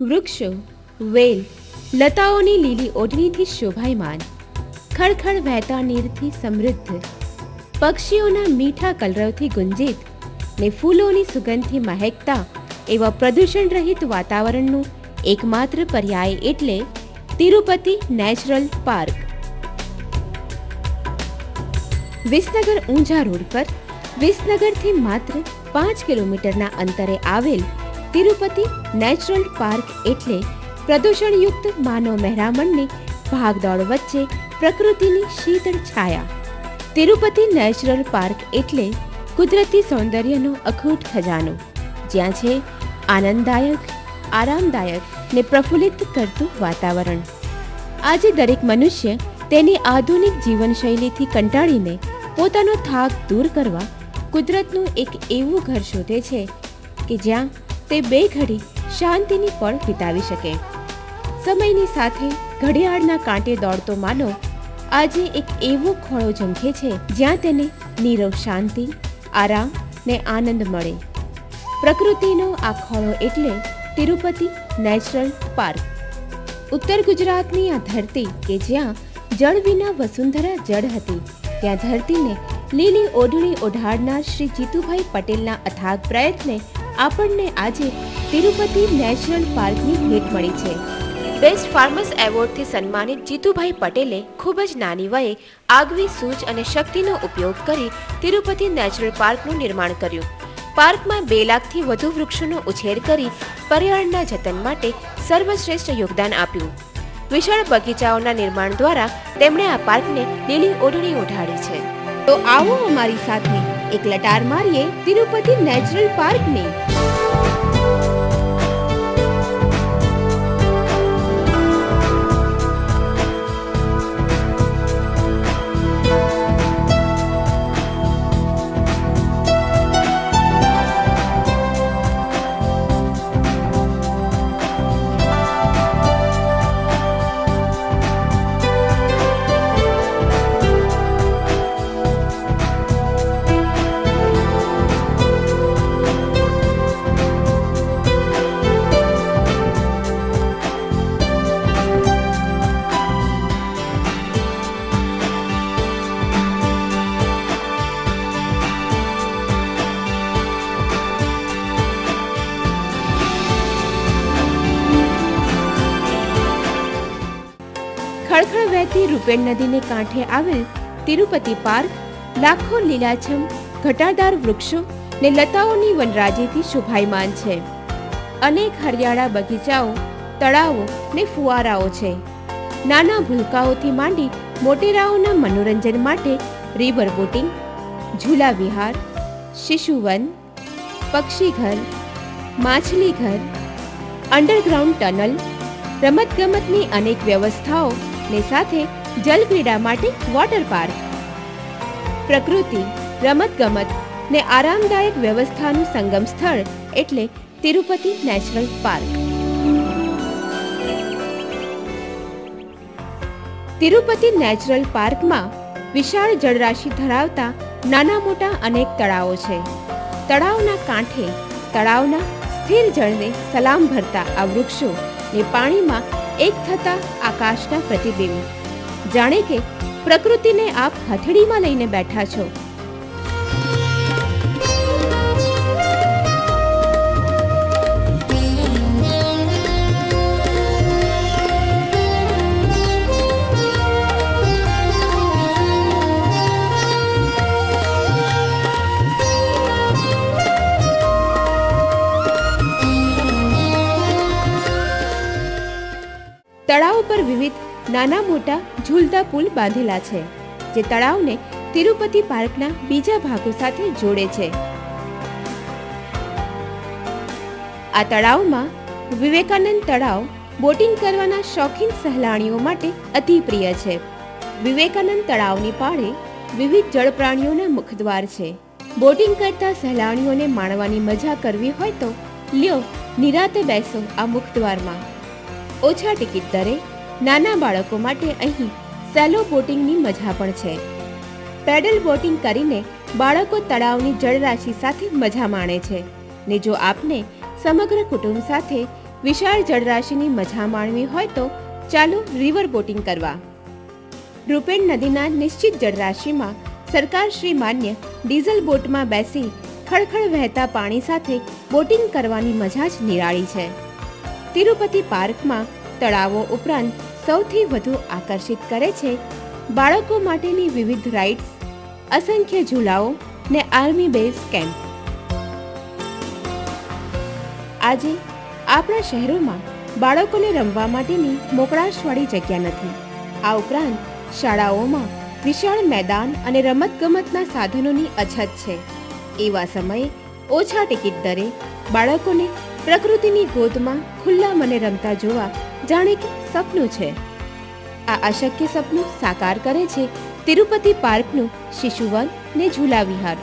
વૃક્ષો, વેલ, લતાઓની લીલી ઓઢણીથી શોભાયમાન, ખળખળ વહેતા નીરથી સમૃદ્ધ, પક્ષીઓના મીઠા કલરવથી ગુંજિત ને ફૂલોની સુગંધથી મહેકતા એવા પ્રદૂષણ રહિત વાતાવરણનું એકમાત્ર પર્યાય એટલે Tirupati natural park. Visnagar Unjha road પર વિસનગરથી માત્ર 5 કિલોમીટરના અંતરે આવેલ તિરુપતિ નેચરલ પાર્ક એટલે પ્રદૂષણયુક્ત માનવ મહેરામણની ભાગદોડ વચ્ચે પ્રકૃતિની શીતળ છાયા. તિરુપતિ નેચરલ પાર્ક એટલે કુદરતી સૌંદર્યનો અખૂટ ખજાનો, જ્યાં છે આનંદદાયક, આરામદાયક ને પ્રફુલ્લિત કરતું વાતાવરણ. આજે દરેક મનુષ્ય તેની આધુનિક જીવનશૈલીથી કંટાળીને પોતાનો થાક દૂર કરવા કુદરતનું એક એવું ઘર શોધે છે કે જ્યાં તે બે ઘડી શાંતિની પળ વિતાવી શકે. સમયની સાથે ઘડિયાળના કાંટે દોડતો માનવ આજે એક એવો ખોળો ઝંખે છે જ્યાં તેને નીરવ શાંતિ, આરામ ને આનંદ મળે. પ્રકૃતિનો આ ખોળો એટલે તિરુપતિ નેચરલ પાર્ક. ઉત્તર ગુજરાતની આ ધરતી કે જ્યાં જળ વિના વસુંધરા જળ હતી, ત્યાં ધરતીને લીલી ઓઢણી ઓઢાડનાર શ્રી જીતુભાઈ પટેલના અથાગ પ્રયત્ને આપણને આજે તિરુપતિ નેચરલ પાર્કની ભેટ મળી છે. બેસ્ટ ફાર્મર્સ એવોર્ડથી સન્માનિત જીતુભાઈ પટેલે ખૂબ જ નાની વયે આગવી સૂઝ અને શક્તિનો ઉપયોગ કરી તિરુપતિ નેચરલ પાર્કનું નિર્માણ કર્યું. પાર્કમાં 2 લાખથી વધુ વૃક્ષોનો ઉછેર કરી પર્યાવરણના જતન માટે સર્વશ્રેષ્ઠ યોગદાન આપ્યું. વિશાળ બગીચાઓના નિર્માણ દ્વારા તેમણે આ પાર્કને લીલી ઓઢણી ઓઢાડી છે. તો આવો અમારી સાથે એક લટાર મારીએ તિરુપતિ નેચરલ પાર્કની. ખળખળ વહેતી રૂપેણ નદીને કાંઠે આવેલ તિરુપતિ પાર્ક લાખો લીલાછમ ઘટાદાર વૃક્ષો ને લતાઓની વનરાજીથી શોભાયમાન છે. અનેક હરિયાળા બગીચાઓ, તળાવો ને ફુવારાઓ છે. નાના ભૂલકાઓથી માંડી મોટેરાઓના મનોરંજન માટે રિવર બોટિંગ, ઝૂલા વિહાર, શિશુવન, પક્ષીઘર, માછલીઘર, અંડરગ્રાઉન્ડ ટનલ, રમતગમતની અનેક વ્યવસ્થાઓ ને સાથે જલક્રીડા માટે વોટર પાર્ક. પ્રકૃતિ, રમતગમત ને આરામદાયક વ્યવસ્થાનું સંગમ સ્થળ એટલે Tirupati natural park. Tirupati natural પાર્કમાં વિશાળ જળરાશિ ધરાવતા નાના મોટા અનેક તળાવો છે. તળાવના કાંઠે તળાવના સ્થિર જળને સલામ ભરતા આ વૃક્ષો ને પાણીમાં એક થતા આકાશના પ્રતિબિંબ, જાણે કે પ્રકૃતિને આપ હથેળીમાં લઈને બેઠા છો. તળાવ પર વિવિધ નાના મોટા ઝૂલતા પુલ બાંધેલા છે, જે તળાવને તિરુપતિ પાર્કના બીજા ભાગો સાથે જોડે છે. આ તળાવમાં વિવેકાનંદ તળાવ બોટિંગ કરવાના શોખીન સહેલાણીઓ માટે અતિ પ્રિય છે. વિવેકાનંદ તળાવની પાળે વિવિધ જળ પ્રાણીઓના મુખદ્વાર છે. બોટિંગ કરતા સહેલાણીઓને માણવાની મજા કરવી હોય તો લ્યો નિરાતે બેસો આ મુખદ્વારમાં. ઓછા ટિકિટ દરે નાના બાળકો માટે અહીં સેલો બોટિંગની મજા પણ છે. પેડલ બોટિંગ કરીને બાળકો તળાવની જળરાશિ સાથે મજા માણે છે ને જો આપને સમગ્ર કુટુંબ સાથે વિશાળ જળરાશિની મજા માણવી હોય તો ચાલો રિવર બોટિંગ કરવા. રૂપેણ નદીના નિશ્ચિત જળરાશિમાં સરકાર શ્રી માન્ય ડીઝલ બોટમાં બેસી ખળખળ વહેતા પાણી સાથે બોટિંગ કરવાની મજા જ નિરાળી છે. તિરુપતિ પાર્કમાં તળાવો ઉપરાંત સૌથી વધુ આકર્ષિત કરે છે બાળકો માટેની વિવિધ રાઇડ્સ, અસંખ્ય ઝૂલાઓ ને આર્મી બેઝ કેમ્પ. આજે આપણા શહેરોમાં બાળકોને રમવા માટેની મોકળાશવાળી જગ્યા નથી. આ ઉપરાંત શાળાઓમાં વિશાળ મેદાન અને રમતગમતના સાધનોની અછત છે. એવા સમયે ઓછા ટિકિટ દરે બાળકોને પ્રકૃતિની ગોદમાં ખુલ્લા મને રમતા જોવા જાણે કે સપનું છે. આ અશક્ય સપનું સાકાર કરે છે તિરુપતિ પાર્કનું શિશુવન ને ઝૂલા વિહાર.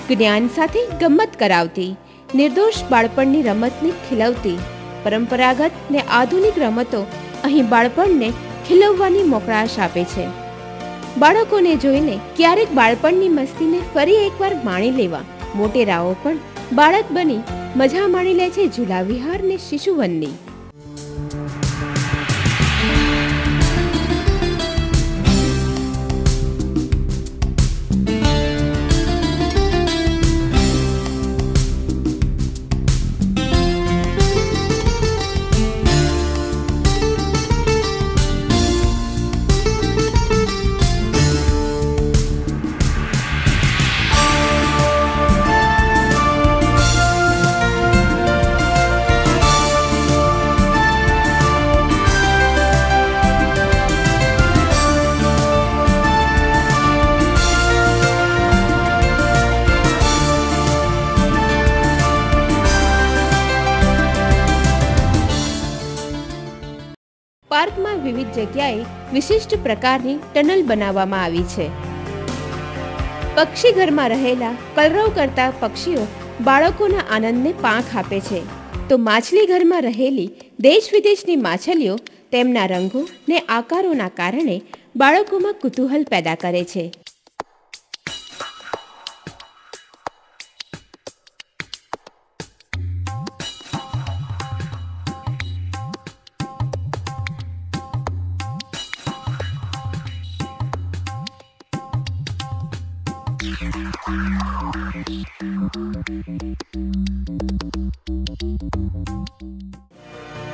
જ્ઞાન સાથે ગમ્મત કરાવતી, નિર્દોષ બાળપણની રમતને ખીલવતી, પરંપરાગત ને આધુનિક રમતો અહીં બાળપણને ખીલવવાની મોકળાશ આપે છે. બાળકોને જોઈને ક્યારેક બાળપણની મસ્તીને ફરી એકવાર માણી લેવા મોટેરાઓ પણ બાળક બની મજા માણી લે છે ઝૂલા વિહાર ને શિશુવનની. પાર્કમાં વિવિધ જગ્યાએ વિશિષ્ટ પ્રકારની ટનલ બનાવવામાં આવી છે. પક્ષી ઘરમાં રહેલા કલરવ કરતા પક્ષીઓ બાળકોના આનંદને પાંખ આપે છે, તો માછલી ઘરમાં રહેલી દેશ વિદેશની માછલીઓ તેમના રંગો ને આકારોના કારણે બાળકોમાં કુતૂહલ પેદા કરે છે.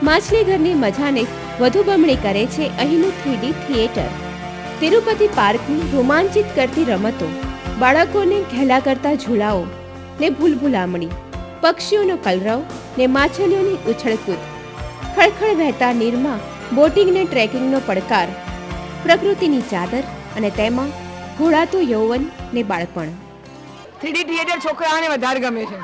માછલી ઘરની મજાને વધુ બમણી કરે છે અહીંનું 3D થિયેટર. તિરુપતિ પાર્કની રોમાંચિત કરતી રમતો, બાળકોને ઘેલા કરતા ઝૂલાઓ ને ભૂલભુલામણી, પક્ષીઓનો કલરવ ને માછલીઓની ઉછળકૂદ, ખળખળ વહેતા નીરમાં બોટિંગ ને ટ્રેકિંગનો પડકાર, પ્રકૃતિની ચાદર અને તેમાં ઘોળાતું યૌવન ને બાળપણ. 3D થિયેટર છોકરાઓને વધારે ગમે છે.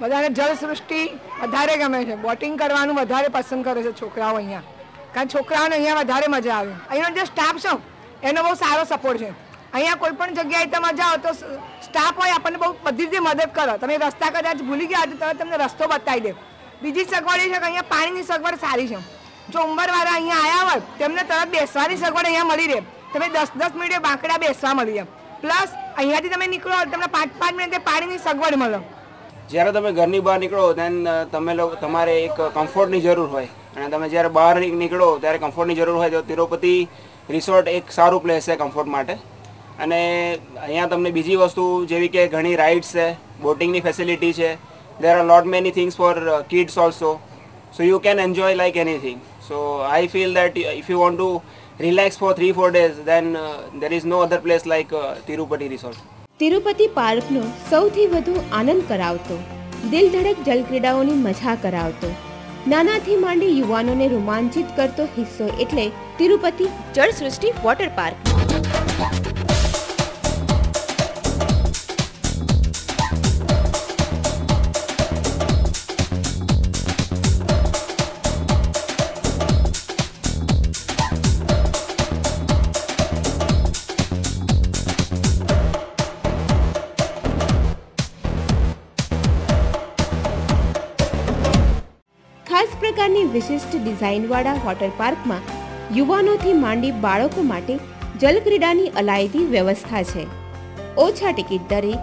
બધાને જળ સૃષ્ટિ વધારે ગમે છે. બોટિંગ કરવાનું વધારે પસંદ કરે છે છોકરાઓ અહીંયા, કારણ છોકરાઓને અહીંયા વધારે મજા આવે. અહીંનો જે સ્ટાફ છે એનો બહુ સારો સપોર્ટ છે. અહીંયા કોઈ પણ જગ્યાએ તમે જાઓ તો સ્ટાફ હોય આપણને બહુ બધી રીતે મદદ કરો. તમે રસ્તા કદાચ ભૂલી ગયા તો તમને રસ્તો બતાવી દે. બીજી સગવડ એ છે કે અહીંયા પાણીની સગવડ સારી છે. જો ઉંમરવાળા અહીંયા આવ્યા હોય તેમને તરત બેસવાની સગવડ અહીંયા મળી રહે. તમે 10-10 મિનિટે બાંકડા બેસવા મળી જાય. પ્લસ અહીંયાથી તમે નીકળો તમને 5-5 મિનિટે પાણીની સગવડ મળે. જ્યારે તમે ઘરની બહાર નીકળો ત્યારે તમારે એક કમ્ફર્ટની જરૂર હોય, અને તમે જ્યારે બહાર નીકળો ત્યારે કમ્ફર્ટની જરૂર હોય તો તિરુપતિ રિસોર્ટ એક સારું પ્લેસ છે કમ્ફર્ટ માટે. અને અહીંયા તમને બીજી વસ્તુ જેવી કે ઘણી રાઇડ્સ છે, બોટિંગની ફેસિલિટી છે. there are lot many things for kids also, so you can enjoy like anything. So I feel that if you want to relax for 3-4 days, then there is no other place like Tirupati Resort. Tirupati પાર્કનો સૌથી વધુ આનંદ કરાવતો, દિલધડક જલક્રીડાઓની મજા કરાવતો, નાનાથી માંડી યુવાનોને રોમાંચિત કરતો હિસ્સો એટલે તિરુપતિ જળસૃષ્ટિ વોટર પાર્ક. ખાસ પ્રકારની વિશિષ્ટ ડિઝાઇનવાળા વોટર પાર્કમાં યુવાનોથી માંડી બાળકો માટે જલક્રીડાની અલાયદી વ્યવસ્થા છે. ઓછા ટિકિટ દરે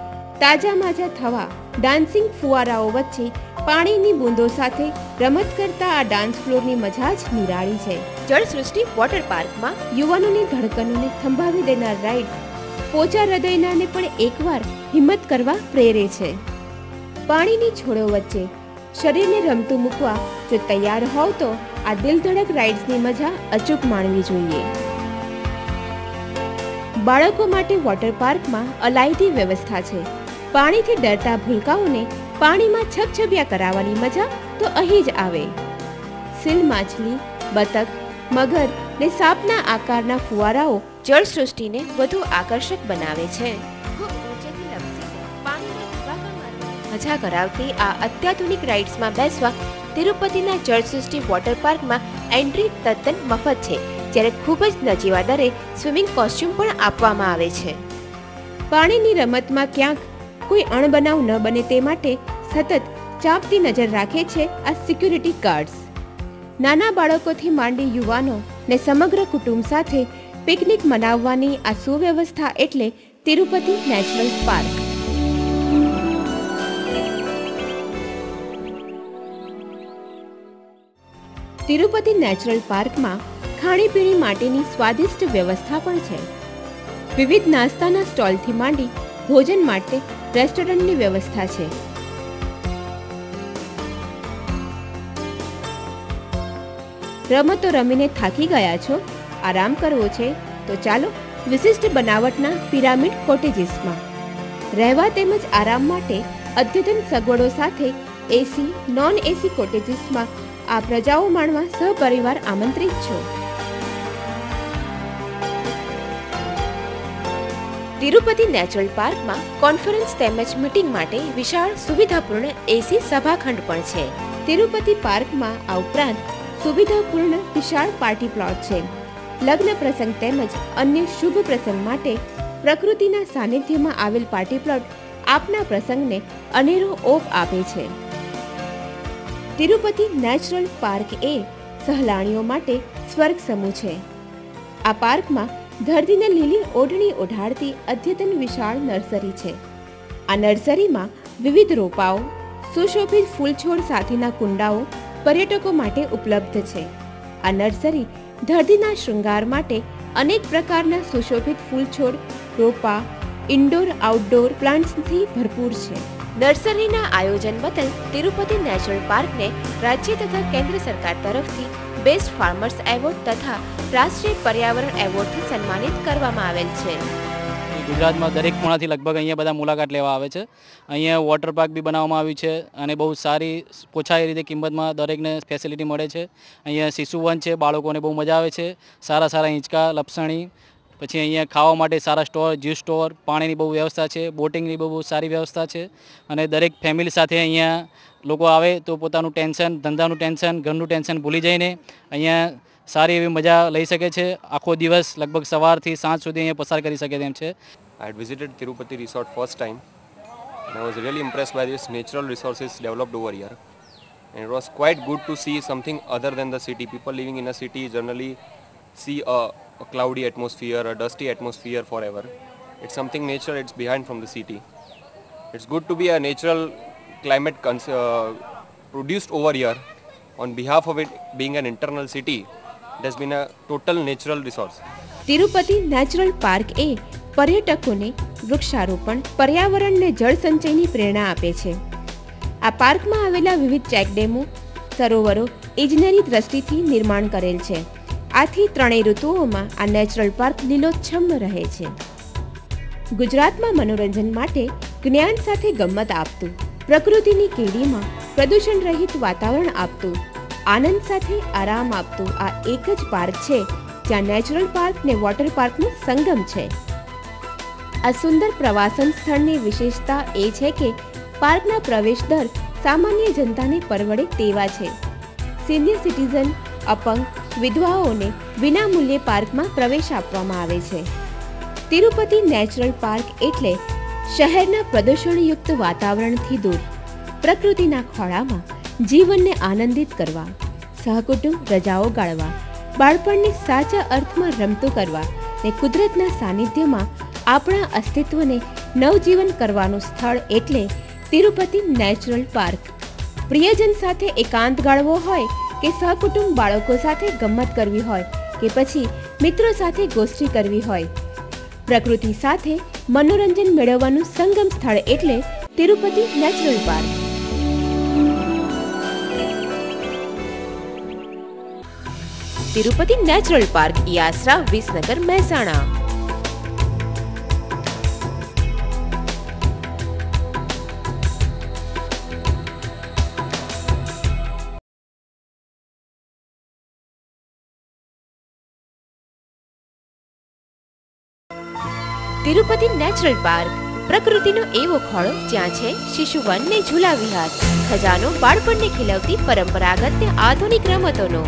તાજા માજા થવા ડાન્સિંગ ફુવારાઓ વચ્ચે પાણીની બૂંદો સાથે રમત કરતા આ ડાન્સ ફ્લોરની મજા જ નિરાળી છે. જળસૃષ્ટિ વોટર પાર્કમાં યુવાનોની ધડકનોને થંભાવી દેનાર રાઇડ પોચા હૃદયનાને પણ એકવાર હિંમત કરવા પ્રેરે છે. પાણીની છોડો વચ્ચે શરીરને રમતું મૂકવા જો તૈયાર હોવ તો આ દિલધડક રાઇડ્સની મજા અચૂક માણવી જોઈએ. બાળકો માટે વોટર પાર્કમાં અલાયદી વ્યવસ્થા છે. પાણીથી ડરતા ભૂલકાઓને પાણીમાં છબછબિયા કરાવવાની મજા તો અહીં જ આવે. સીલ માછલી, બતક, મગર ને સાપના આકારના ફુવારાઓ જળસૃષ્ટિને વધુ આકર્ષક બનાવે છે. મજા કરાવતી આ અત્યાધુનિક રાઇડ્સમાં બેસવા તિરુપતિના જળસૃષ્ટિ વોટર પાર્કમાં એન્ટ્રી તદ્દન મફત છે, જ્યારે ખૂબ જ નજીવા દરે સ્વિમિંગ કોસ્ચ્યુમ પણ આપવામાં આવે છે. પાણીની રમતમાં ક્યાંક કોઈ અણબનાવ ન બને તે માટે સતત ચાંપતી નજર રાખે છે આ સિક્યુરિટી ગાર્ડ્સ. નાના બાળકોથી માંડી યુવાનો ને સમગ્ર કુટુંબ સાથે પિકનિક મનાવવાની આ સુવ્યવસ્થા એટલે Tirupati natural park. Tirupati natural પાર્કમાં ખાણીપીણી માટેની સ્વાદિષ્ટ વ્યવસ્થા પણ છે. વિવિધ નાસ્તાના સ્ટોલથી માંડી ભોજન માટે રેસ્ટોરન્ટની વ્યવસ્થા છે. રમતો રમીને થાકી ગયા છો, આરામ કરવો છે તો ચાલો વિશિષ્ટ બનાવટના પિરામિડ કોટેજીસમાં. રહેવા તેમજ આરામ માટે અદ્યતન સગવડો સાથે એસી, નોન એસી કોટેજીસમાં આ પ્રજાઓ માણવા સહપરિવાર આમંત્રિત છો. તિરુપતિ નેચરલ પાર્કમાં કોન્ફરન્સ તેમજ મીટિંગ માટે વિશાળ સુવિધાપૂર્ણ એસી સભાખંડ પણ છે. તિરુપતિ પાર્કમાં આ ઉપરાંત સુવિધાપૂર્ણ વિશાળ પાર્ટી પ્લોટ છે. લગ્ન પ્રસંગ તેમજ અન્ય શુભ પ્રસંગ માટે પ્રકૃતિના સાનિધ્યમાં આવેલ પાર્ટી પ્લોટ આપના પ્રસંગને અનેરો ઓપ આપે છે. તિરુપતિ નેચરલ પાર્ક એ સહેલાણીઓ માટે સ્વર્ગ સમૂહ છે. આ પાર્કમાં ધરતીને લીલી ઓઢણી ઓઢાડતી અદ્યતન વિશાળ નર્સરી છે. આ નર્સરીમાં વિવિધ રોપાઓ, સુશોભિત ફૂલછોડ સાથેના કુંડાઓ પર્યટકો માટે ઉપલબ્ધ છે. આ નર્સરી ધરતીના શૃંગાર માટે અનેક પ્રકારના સુશોભિત ફૂલછોડ, રોપા, ઇન્ડોર આઉટડોર પ્લાન્ટ્સથી ભરપૂર છે. નર્સરીના આયોજન બદલ તિરુપતિ નેચરલ પાર્કને રાજ્ય તથા કેન્દ્ર સરકાર તરફથી બેસ્ટ ફાર્મર્સ એવોર્ડ તથા રાષ્ટ્રીય પર્યાવરણ એવોર્ડથી સન્માનિત કરવામાં આવેલ છે. ગુજરાતમાં દરેક ખૂણાથી લગભગ અહીંયા બધા મુલાકાત લેવા આવે છે. અહીંયા વોટર પાર્ક બી બનાવવામાં આવ્યું છે અને બહુ સારી પોછાઈ રીતે કિંમતમાં દરેકને ફેસિલિટી મળે છે. અહીંયા શિશુવન છે, બાળકોને બહુ મજા આવે છે. સારા સારા હિંચકા, લપસણી, પછી અહીંયા ખાવા માટે સારા સ્ટોર, જ્યુસ સ્ટોર, પાણીની બહુ વ્યવસ્થા છે, બોટિંગની બહુ સારી વ્યવસ્થા છે. અને દરેક ફેમિલી સાથે અહીંયા લોકો આવે તો પોતાનું ટેન્શન, ધંધાનું ટેન્શન, ઘરનું ટેન્શન ભૂલી જઈને અહીંયા સારી એવી મજા લઈ શકે છે. આખો દિવસ લગભગ સવારથી સાંજ સુધી અહીંયા પસાર કરી શકે તેમ છે. I had visited Tirupati resort first time and I was really impressed by this natural resources developed over here. And it was quite good to see something other than the city. People living in a city generally see a cloudy atmosphere, a dusty atmosphere forever. It's something nature, it's behind from the city. It's good to be a natural climate produced over here. On behalf of it being an internal city, it has been a total natural resource. Tirupati natural park એ પર્યટકોને વૃક્ષારોપણ, પર્યાવરણને જળ સંચયની પ્રેરણા આપે છે. આ પાર્કમાં આવેલા વિવિધ ચેકડેમો, સરોવરો ઇજનેરી દ્રષ્ટિથી નિર્માણ કરેલ છે. આથી ત્રણેય ઋતુઓમાં આ નેચરલ પાર્ક લીલોચ્છમ રહે છે. ગુજરાતમાં મનોરંજન માટે જ્ઞાન સાથે ગમ્મત આપતું, પ્રકૃતિની કેડીમાં પ્રદૂષણ રહિત વાતાવરણ આપતું, આનંદ સાથે આરામ આપતું આ એક જ પાર્ક છે જ્યાં નેચરલ પાર્ક ને વોટર પાર્કનો સંગમ છે. આ સુંદર પ્રવાસન સ્થળની વિશેષતા એ છે કે પાર્કના પ્રવેશ દર સામાન્ય જનતાને પરવડે તેવા છે. સિનિયર સિટીઝન, અપંગ, વિધવાઓને વિનામૂલ્યે પાર્કમાં પ્રવેશ આપવામાં આવે છે. તિરુપતિ નેચરલ પાર્ક એટલે શહેરના પ્રદૂષણયુક્ત વાતાવરણથી દૂર પ્રકૃતિના ખોળામાં જીવનને આનંદિત કરવા, સહકુટુંબ રજાઓ ગાળવા, બાળપણને સાચા અર્થમાં રમતું કરવા ને કુદરતના સાનિધ્યમાં આપણા અસ્તિત્વને નવજીવન કરવાનું સ્થળ એટલે તિરુપતિ નેચરલ પાર્ક. પ્રિયજન સાથે એકાંત ગાળવો હોય કે સહકુટુંબ બાળકો સાથે ગમ્મત કરવી હોય કે પછી મિત્રો સાથે ગોષ્ઠી કરવી હોય, પ્રકૃતિ સાથે મનોરંજન મેળવવાનું સંગમ સ્થળ એટલે Tirupati natural park. Tirupati natural park ઈ આસરા, વિસનગર, મહેસાણા. તિરુપતિ નેચરલ પાર્ક પ્રકૃતિનો એવો ખોળો જ્યાં છે શિશુવન ને ઝૂલા વિહાર, ખજાનો બાળપણને ખીલવતી પરંપરાગત ને આધુનિક રમતોનો,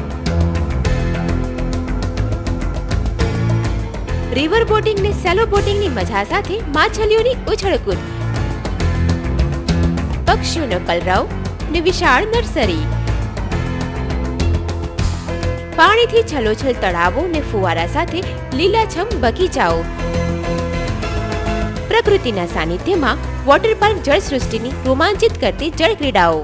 રિવર બોટિંગ ને સેલો બોટિંગની મજા સાથે માછલીઓની ઉછળકૂદ, પક્ષીઓનો કલરવ ને વિશાળ નર્સરી, પાણીથી છલોછલ તળાવો ને ફુવારા સાથે લીલાછમ બગીચાઓ, પ્રકૃતિના સાનિધ્યમાં વોટર પાર્ક જળસૃષ્ટિની રોમાંચિત કરતી જળ ક્રીડાઓ,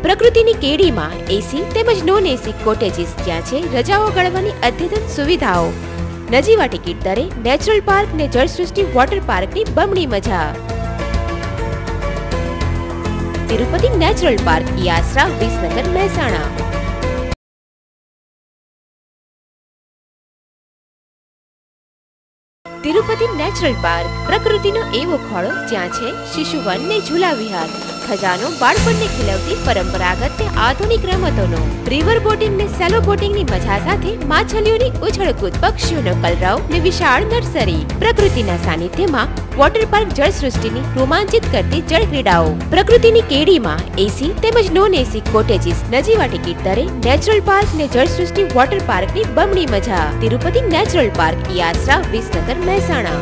પ્રકૃતિની કેડીમાં એસી તેમજ નોન એસી કોટેજીસ જ્યાં છે રજાઓ ગાળવાની અદ્યતન સુવિધાઓ, નજીવા ટિકિટ દરે નેચરલ પાર્ક ને જળસૃષ્ટિ વોટર પાર્કની બમણી મજા. તિરુપતિ નેચરલ પાર્ક ઈ આસરા, વિસનગર, મહેસાણા. તિરુપતિ નેચરલ પાર્ક પ્રકૃતિનો એવો ખોળો જ્યાં છે શિશુવન ને ઝૂલા વિહાર, ખજાનો બાળપણને ખીલવતી પરંપરાગત ને આધુનિક રમતોનો, રિવર બોટિંગ ને સેલો બોટિંગની મજા સાથે માછલીઓની ઉછળકૂદ, પક્ષીઓનો કલરવ ને વિશાળ નર્સરી, પ્રકૃતિના સાનિધ્યમાં વોટર પાર્ક જળસૃષ્ટિની રોમાંચિત કરતી જળ ક્રીડાઓ, પ્રકૃતિની કેડીમાં એસી તેમજ નોન એસી કોટેજીસ, નજીવા ટિકિટ દરે નેચરલ પાર્ક ને જળસૃષ્ટિ વોટર પાર્કની બમણી મજા. તિરુપતિ નેચરલ પાર્ક ઈ આસરા, વિસનગર, મહેસાણા.